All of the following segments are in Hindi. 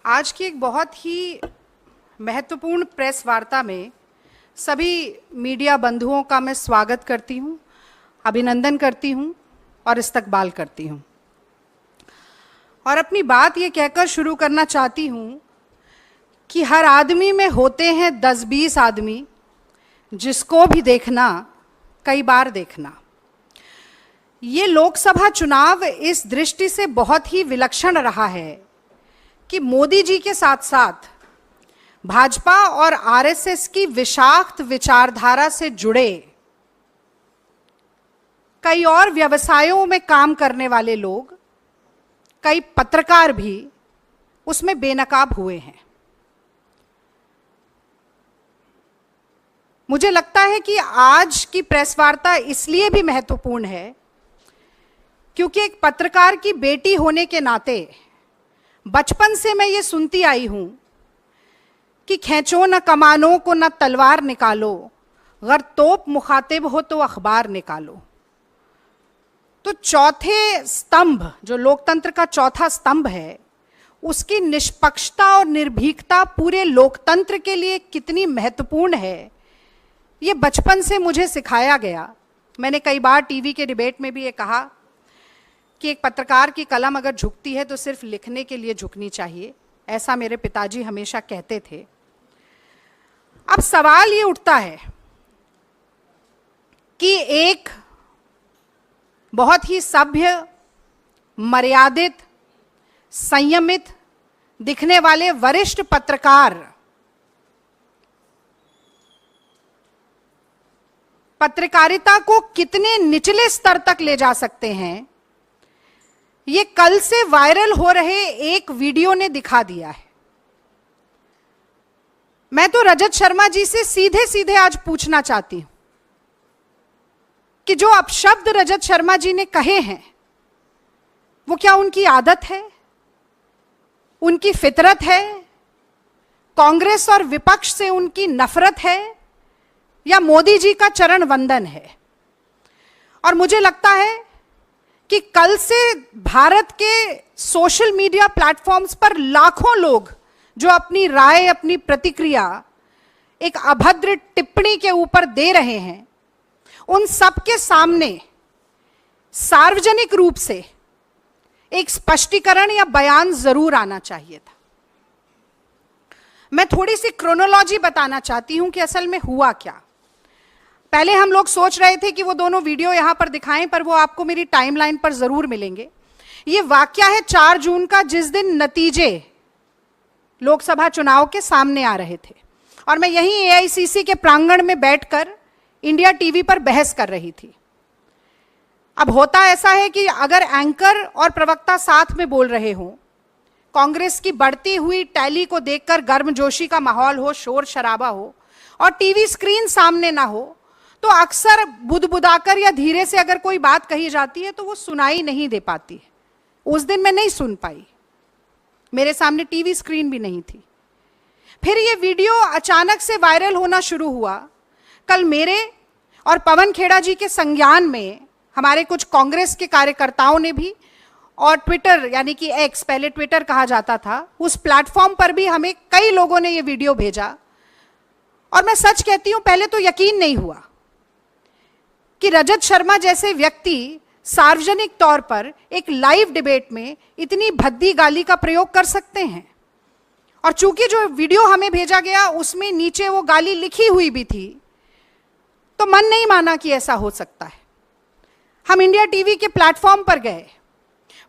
आज की एक बहुत ही महत्वपूर्ण प्रेस वार्ता में सभी मीडिया बंधुओं का मैं स्वागत करती हूं, अभिनंदन करती हूं और इस्तकबाल करती हूं। और अपनी बात ये कहकर शुरू करना चाहती हूं कि हर आदमी में होते हैं 10-20 आदमी, जिसको भी देखना कई बार देखना। ये लोकसभा चुनाव इस दृष्टि से बहुत ही विलक्षण रहा है कि मोदी जी के साथ साथ भाजपा और आरएसएस की विषाक्त विचारधारा से जुड़े कई और व्यवसायों में काम करने वाले लोग, कई पत्रकार भी उसमें बेनकाब हुए हैं। मुझे लगता है कि आज की प्रेस वार्ता इसलिए भी महत्वपूर्ण है क्योंकि एक पत्रकार की बेटी होने के नाते बचपन से मैं ये सुनती आई हूं कि खींचो न कमानों को न तलवार निकालो, अगर तोप मुखातिब हो तो अखबार निकालो। तो चौथे स्तंभ, जो लोकतंत्र का चौथा स्तंभ है, उसकी निष्पक्षता और निर्भीकता पूरे लोकतंत्र के लिए कितनी महत्वपूर्ण है, ये बचपन से मुझे सिखाया गया। मैंने कई बार टीवी के डिबेट में भी ये कहा कि एक पत्रकार की कलम अगर झुकती है तो सिर्फ लिखने के लिए झुकनी चाहिए, ऐसा मेरे पिताजी हमेशा कहते थे। अब सवाल ये उठता है कि एक बहुत ही सभ्य, मर्यादित, संयमित दिखने वाले वरिष्ठ पत्रकार पत्रकारिता को कितने निचले स्तर तक ले जा सकते हैं, ये कल से वायरल हो रहे एक वीडियो ने दिखा दिया है। मैं तो रजत शर्मा जी से सीधे सीधे आज पूछना चाहती हूं कि जो अपशब्द रजत शर्मा जी ने कहे हैं, वो क्या उनकी आदत है, उनकी फितरत है, कांग्रेस और विपक्ष से उनकी नफरत है, या मोदी जी का चरण वंदन है? और मुझे लगता है कि कल से भारत के सोशल मीडिया प्लेटफॉर्म्स पर लाखों लोग जो अपनी राय, अपनी प्रतिक्रिया एक अभद्र टिप्पणी के ऊपर दे रहे हैं, उन सब के सामने सार्वजनिक रूप से एक स्पष्टीकरण या बयान जरूर आना चाहिए था। मैं थोड़ी सी क्रोनोलॉजी बताना चाहती हूं कि असल में हुआ क्या। पहले हम लोग सोच रहे थे कि वो दोनों वीडियो यहां पर दिखाएं, पर वो आपको मेरी टाइमलाइन पर जरूर मिलेंगे। ये वाकया है 4 जून का, जिस दिन नतीजे लोकसभा चुनाव के सामने आ रहे थे और मैं यहीं एआईसीसी के प्रांगण में बैठकर इंडिया टीवी पर बहस कर रही थी। अब होता ऐसा है कि अगर एंकर और प्रवक्ता साथ में बोल रहे हों, कांग्रेस की बढ़ती हुई टैली को देखकर गर्मजोशी का माहौल हो, शोर शराबा हो और टीवी स्क्रीन सामने ना हो, तो अक्सर बुदबुदाकर या धीरे से अगर कोई बात कही जाती है तो वो सुनाई नहीं दे पाती है। उस दिन मैं नहीं सुन पाई, मेरे सामने टीवी स्क्रीन भी नहीं थी। फिर ये वीडियो अचानक से वायरल होना शुरू हुआ। कल मेरे और पवन खेड़ा जी के संज्ञान में हमारे कुछ कांग्रेस के कार्यकर्ताओं ने भी, और ट्विटर यानी कि एक्स, पहले ट्विटर कहा जाता था, उस प्लेटफॉर्म पर भी हमें कई लोगों ने ये वीडियो भेजा। और मैं सच कहती हूं, पहले तो यकीन नहीं हुआ कि रजत शर्मा जैसे व्यक्ति सार्वजनिक तौर पर एक लाइव डिबेट में इतनी भद्दी गाली का प्रयोग कर सकते हैं। और चूंकि जो वीडियो हमें भेजा गया उसमें नीचे वो गाली लिखी हुई भी थी, तो मन नहीं माना कि ऐसा हो सकता है। हम इंडिया टीवी के प्लेटफॉर्म पर गए,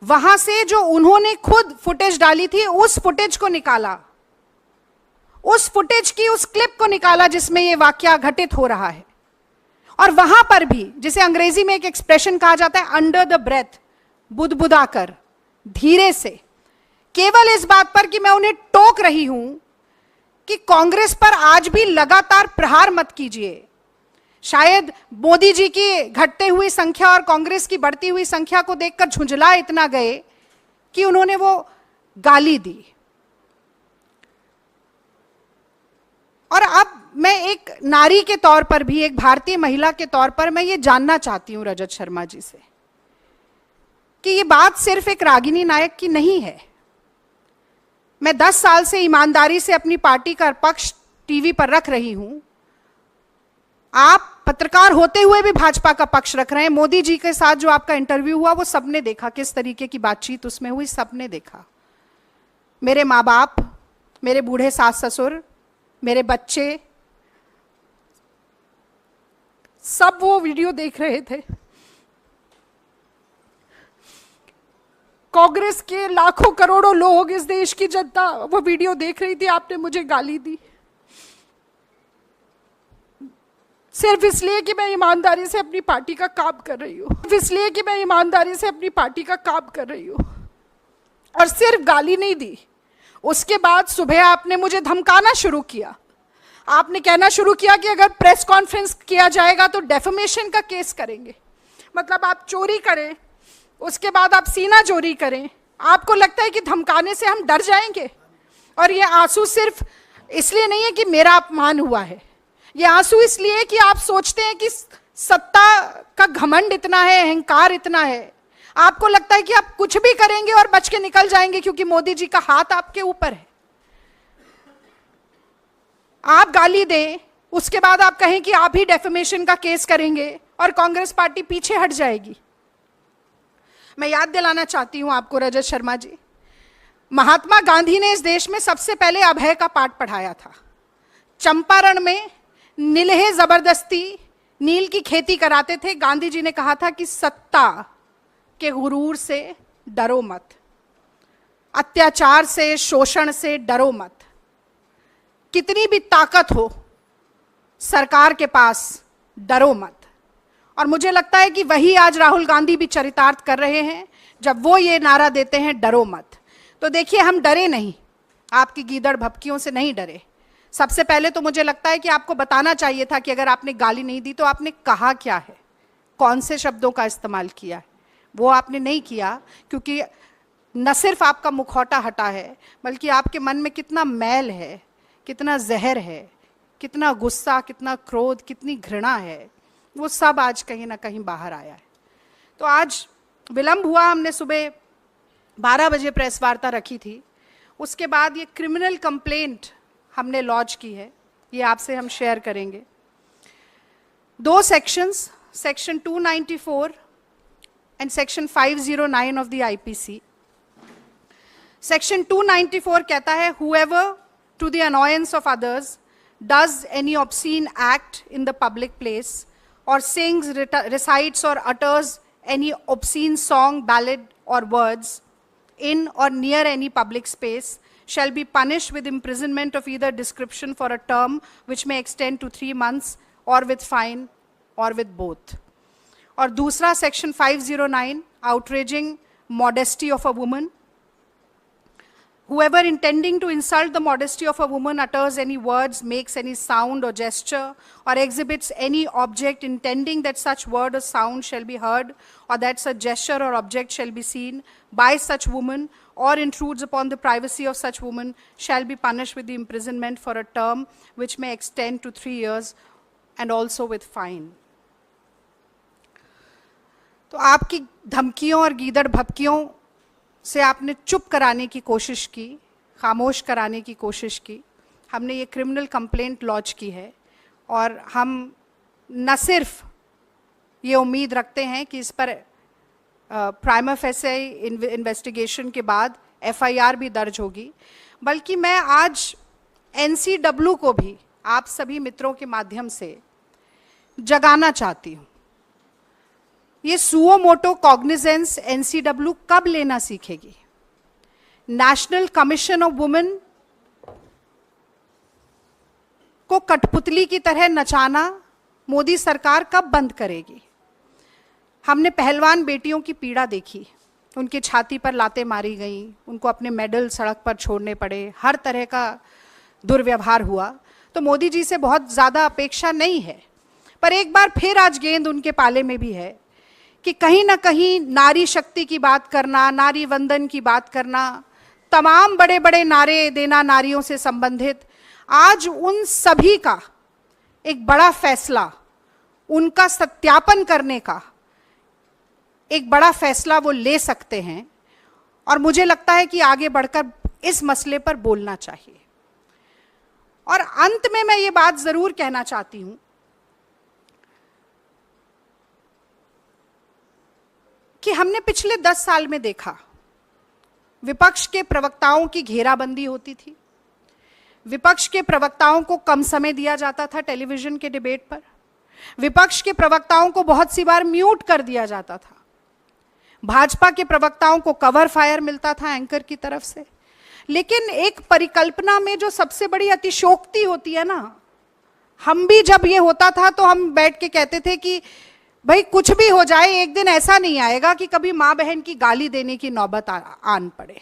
वहां से जो उन्होंने खुद फुटेज डाली थी उस फुटेज को निकाला, उस फुटेज की उस क्लिप को निकाला जिसमें ये वाकया घटित हो रहा है। और वहां पर भी, जिसे अंग्रेजी में एक एक्सप्रेशन कहा जाता है, अंडर द ब्रेथ, बुदबुदाकर, धीरे से, केवल इस बात पर कि मैं उन्हें टोक रही हूं कि कांग्रेस पर आज भी लगातार प्रहार मत कीजिए। शायद मोदी जी की घटते हुई संख्या और कांग्रेस की बढ़ती हुई संख्या को देखकर झुंझला इतना गए कि उन्होंने वो गाली दी। और अब मैं एक नारी के तौर पर भी, एक भारतीय महिला के तौर पर मैं ये जानना चाहती हूं रजत शर्मा जी से कि ये बात सिर्फ एक रागिनी नायक की नहीं है। मैं 10 साल से ईमानदारी से अपनी पार्टी का पक्ष टीवी पर रख रही हूं। आप पत्रकार होते हुए भी भाजपा का पक्ष रख रहे हैं। मोदी जी के साथ जो आपका इंटरव्यू हुआ वो सबने देखा, किस तरीके की बातचीत उसमें हुई, सबने देखा। मेरे माँ बाप, मेरे बूढ़े सास ससुर, मेरे बच्चे, सब वो वीडियो देख रहे थे। कांग्रेस के लाखों करोड़ों लोग, इस देश की जनता वो वीडियो देख रही थी। आपने मुझे गाली दी सिर्फ इसलिए कि मैं ईमानदारी से अपनी पार्टी का काम कर रही हूँ, सिर्फ इसलिए कि मैं ईमानदारी से अपनी पार्टी का काम कर रही हूँ। और सिर्फ गाली नहीं दी, उसके बाद सुबह आपने मुझे धमकाना शुरू किया। आपने कहना शुरू किया कि अगर प्रेस कॉन्फ्रेंस किया जाएगा तो डेफेमेशन का केस करेंगे। मतलब आप चोरी करें, उसके बाद आप सीना चोरी करें। आपको लगता है कि धमकाने से हम डर जाएंगे? और ये आंसू सिर्फ इसलिए नहीं है कि मेरा अपमान हुआ है, ये आंसू इसलिए कि आप सोचते हैं कि सत्ता का घमंड इतना है, अहंकार इतना है, आपको लगता है कि आप कुछ भी करेंगे और बच के निकल जाएंगे क्योंकि मोदी जी का हाथ आपके ऊपर है। आप गाली दें, उसके बाद आप कहें कि आप ही डेफेमेशन का केस करेंगे और कांग्रेस पार्टी पीछे हट जाएगी। मैं याद दिलाना चाहती हूं आपको रजत शर्मा जी, महात्मा गांधी ने इस देश में सबसे पहले अभय का पाठ पढ़ाया था। चंपारण में नीलहे जबरदस्ती नील की खेती कराते थे। गांधी जी ने कहा था कि सत्ता के गुरूर से डरो मत, अत्याचार से, शोषण से डरो मत। कितनी भी ताकत हो सरकार के पास, डरो मत। और मुझे लगता है कि वही आज राहुल गांधी भी चरितार्थ कर रहे हैं जब वो ये नारा देते हैं डरो मत। तो देखिए, हम डरे नहीं, आपकी गीदड़ भपकियों से नहीं डरे। सबसे पहले तो मुझे लगता है कि आपको बताना चाहिए था कि अगर आपने गाली नहीं दी तो आपने कहा क्या है, कौन से शब्दों का इस्तेमाल किया है। वो आपने नहीं किया क्योंकि न सिर्फ आपका मुखौटा हटा है, बल्कि आपके मन में कितना मैल है, कितना जहर है, कितना गुस्सा, कितना क्रोध, कितनी घृणा है, वो सब आज कहीं ना कहीं बाहर आया है। तो आज विलंब हुआ, हमने सुबह 12 बजे प्रेस वार्ता रखी थी। उसके बाद ये क्रिमिनल कंप्लेंट हमने लॉन्च की है, ये आपसे हम शेयर करेंगे। 2 sections, section 294 and section 509 of the IPC. Section 294 कहता है, whoever to the annoyance of others does any obscene act in the public place or sings, recites or utters any obscene song, ballad or words in or near any public space shall be punished with imprisonment of either description for a term which may extend to 3 months or with fine or with both. और दूसरा section 509, outraging modesty of a woman. Whoever intending to insult the modesty of a woman utters any words, makes any sound or gesture, or exhibits any object intending that such word or sound shall be heard, or that such gesture or object shall be seen by such woman, or intrudes upon the privacy of such woman, shall be punished with the imprisonment for a term which may extend to 3 years, and also with fine. तो आपकी धमकियों और गीदड़ भपकियों से आपने चुप कराने की कोशिश की, खामोश कराने की कोशिश की। हमने ये क्रिमिनल कंप्लेंट लॉन्च की है और हम न सिर्फ ये उम्मीद रखते हैं कि इस पर प्राइमा फेसे इन्वेस्टिगेशन के बाद एफआईआर भी दर्ज होगी, बल्कि मैं आज एनसीडब्ल्यू को भी आप सभी मित्रों के माध्यम से जगाना चाहती हूँ। ये सुओ मोटो कॉग्निजेंस एनसीडब्ल्यू कब लेना सीखेगी? नेशनल कमीशन ऑफ वुमेन को कठपुतली की तरह नचाना मोदी सरकार कब बंद करेगी? हमने पहलवान बेटियों की पीड़ा देखी, उनकी छाती पर लातें मारी गई, उनको अपने मेडल सड़क पर छोड़ने पड़े, हर तरह का दुर्व्यवहार हुआ। तो मोदी जी से बहुत ज़्यादा अपेक्षा नहीं है, पर एक बार फिर आज गेंद उनके पाले में भी है कि कहीं ना कहीं नारी शक्ति की बात करना, नारी वंदन की बात करना, तमाम बड़े बड़े नारे देना नारियों से संबंधित, आज उन सभी का एक बड़ा फैसला, उनका सत्यापन करने का एक बड़ा फैसला वो ले सकते हैं। और मुझे लगता है कि आगे बढ़कर इस मसले पर बोलना चाहिए। और अंत में मैं ये बात जरूर कहना चाहती हूं कि हमने पिछले 10 साल में देखा, विपक्ष के प्रवक्ताओं की घेराबंदी होती थी, विपक्ष के प्रवक्ताओं को कम समय दिया जाता था टेलीविजन के डिबेट पर, विपक्ष के प्रवक्ताओं को बहुत सी बार म्यूट कर दिया जाता था, भाजपा के प्रवक्ताओं को कवर फायर मिलता था एंकर की तरफ से। लेकिन एक परिकल्पना में जो सबसे बड़ी अतिशोक्ति होती है ना, हम भी जब ये होता था तो हम बैठ के कहते थे कि भाई कुछ भी हो जाए, एक दिन ऐसा नहीं आएगा कि कभी मां बहन की गाली देने की नौबत आन पड़े।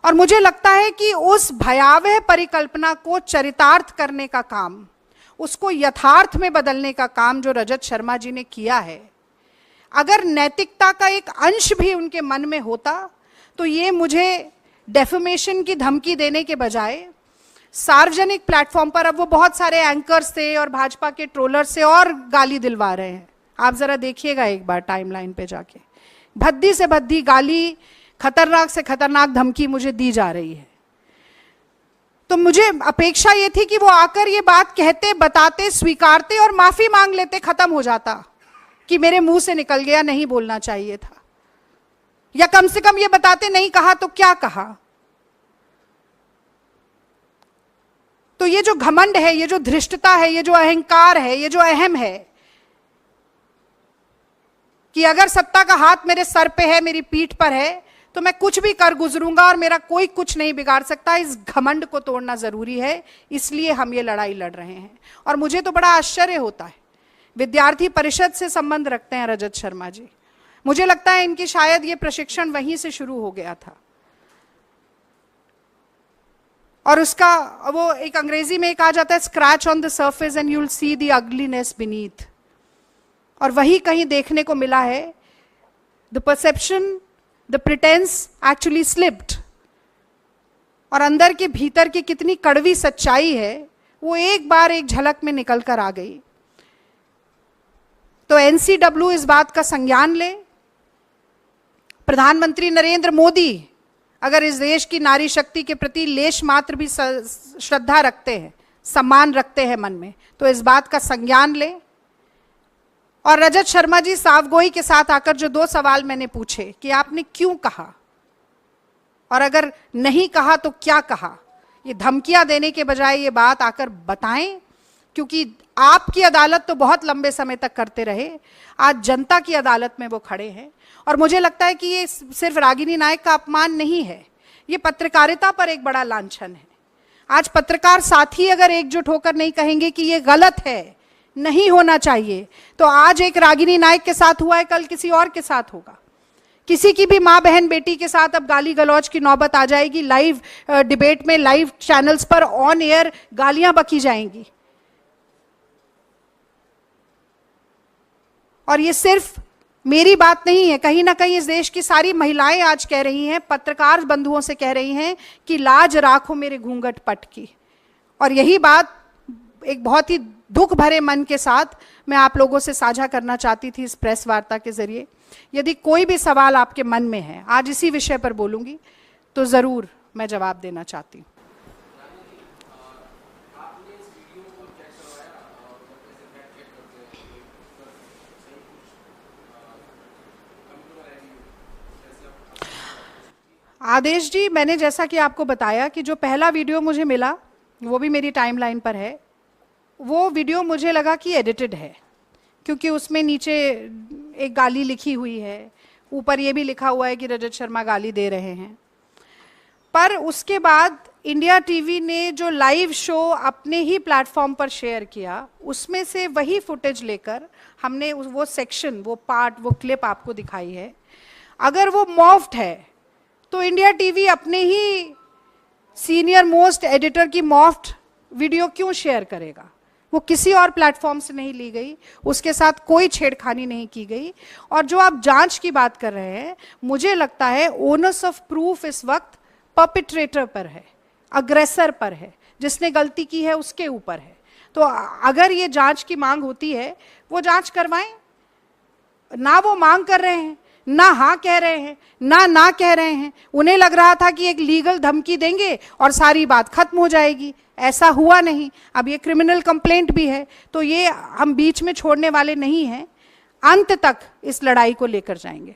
और मुझे लगता है कि उस भयावह परिकल्पना को चरितार्थ करने का काम, उसको यथार्थ में बदलने का काम जो रजत शर्मा जी ने किया है, अगर नैतिकता का एक अंश भी उनके मन में होता तो ये मुझे डेफेमेशन की धमकी देने के बजाय सार्वजनिक प्लेटफॉर्म पर, अब वो बहुत सारे एंकर्स से और भाजपा के ट्रोलर से और गाली दिलवा रहे हैं। आप जरा देखिएगा एक बार टाइमलाइन पे जाके, भद्दी से भद्दी गाली, खतरनाक से खतरनाक धमकी मुझे दी जा रही है। तो मुझे अपेक्षा ये थी कि वो आकर ये बात कहते, बताते, स्वीकारते और माफी मांग लेते, खत्म हो जाता कि मेरे मुंह से निकल गया, नहीं बोलना चाहिए था, या कम से कम ये बताते नहीं कहा तो क्या कहा। तो ये जो घमंड है, ये जो धृष्टता है, ये जो अहंकार है, ये जो अहम है कि अगर सत्ता का हाथ मेरे सर पे है, मेरी पीठ पर है, तो मैं कुछ भी कर गुजरूंगा और मेरा कोई कुछ नहीं बिगाड़ सकता, इस घमंड को तोड़ना जरूरी है। इसलिए हम ये लड़ाई लड़ रहे हैं। और मुझे तो बड़ा आश्चर्य होता है, विद्यार्थी परिषद से संबंध रखते हैं रजत शर्मा जी। मुझे लगता है इनकी शायद ये प्रशिक्षण वहीं से शुरू हो गया था। और उसका वो एक अंग्रेजी में कहा जाता है, scratch on the surface and you will see the ugliness beneath. और वही कहीं देखने को मिला है, the perception, the pretence actually slipped. और अंदर के भीतर की कितनी कड़वी सच्चाई है वो एक बार एक झलक में निकल कर आ गई। तो एनसीडब्ल्यू इस बात का संज्ञान ले। प्रधानमंत्री नरेंद्र मोदी अगर इस देश की नारी शक्ति के प्रति लेश मात्र भी श्रद्धा रखते हैं, सम्मान रखते हैं मन में, तो इस बात का संज्ञान ले। और रजत शर्मा जी साफगोई के साथ आकर जो 2 सवाल मैंने पूछे कि आपने क्यों कहा और अगर नहीं कहा तो क्या कहा, ये धमकियां देने के बजाय ये बात आकर बताएं, क्योंकि आपकी अदालत तो बहुत लंबे समय तक करते रहे, आज जनता की अदालत में वो खड़े हैं। और मुझे लगता है कि ये सिर्फ रागिनी नायक का अपमान नहीं है, ये पत्रकारिता पर एक बड़ा लांछन है। आज पत्रकार साथी अगर एकजुट होकर नहीं कहेंगे कि ये गलत है, नहीं होना चाहिए, तो आज एक रागिनी नायक के साथ हुआ है, कल किसी और के साथ होगा। किसी की भी माँ बहन बेटी के साथ अब गाली गलौज की नौबत आ जाएगी। लाइव डिबेट में, लाइव चैनल्स पर ऑन एयर गालियां बकी जाएंगी। और ये सिर्फ मेरी बात नहीं है, कहीं ना कहीं इस देश की सारी महिलाएं आज कह रही हैं, पत्रकार बंधुओं से कह रही हैं कि लाज राखो मेरे घूंघट पट की। और यही बात एक बहुत ही दुख भरे मन के साथ मैं आप लोगों से साझा करना चाहती थी इस प्रेस वार्ता के जरिए। यदि कोई भी सवाल आपके मन में है, आज इसी विषय पर बोलूंगी, तो जरूर मैं जवाब देना चाहती हूँ। आदेश जी, मैंने जैसा कि आपको बताया कि जो पहला वीडियो मुझे मिला वो भी मेरी टाइमलाइन पर है, वो वीडियो मुझे लगा कि एडिटेड है, क्योंकि उसमें नीचे एक गाली लिखी हुई है, ऊपर ये भी लिखा हुआ है कि रजत शर्मा गाली दे रहे हैं। पर उसके बाद इंडिया टीवी ने जो लाइव शो अपने ही प्लेटफॉर्म पर शेयर किया, उसमें से वही फुटेज लेकर हमने वो सेक्शन, वो पार्ट, वो क्लिप आपको दिखाई है। अगर वो मॉफ्ड है तो इंडिया टीवी अपने ही सीनियर मोस्ट एडिटर की मॉफ्ड वीडियो क्यों शेयर करेगा? वो किसी और प्लेटफॉर्म से नहीं ली गई, उसके साथ कोई छेड़खानी नहीं की गई। और जो आप जांच की बात कर रहे हैं, मुझे लगता है ओनस ऑफ प्रूफ इस वक्त परपिट्रेटर पर है, अग्रेसर पर है, जिसने गलती की है उसके ऊपर है। तो अगर ये जांच की मांग होती है, वो जांच करवाएं ना, वो मांग कर रहे हैं। ना हाँ कह रहे हैं ना कह रहे हैं। उन्हें लग रहा था कि एक लीगल धमकी देंगे और सारी बात खत्म हो जाएगी, ऐसा हुआ नहीं। अब ये क्रिमिनल कंप्लेंट भी है, तो ये हम बीच में छोड़ने वाले नहीं हैं, अंत तक इस लड़ाई को लेकर जाएंगे।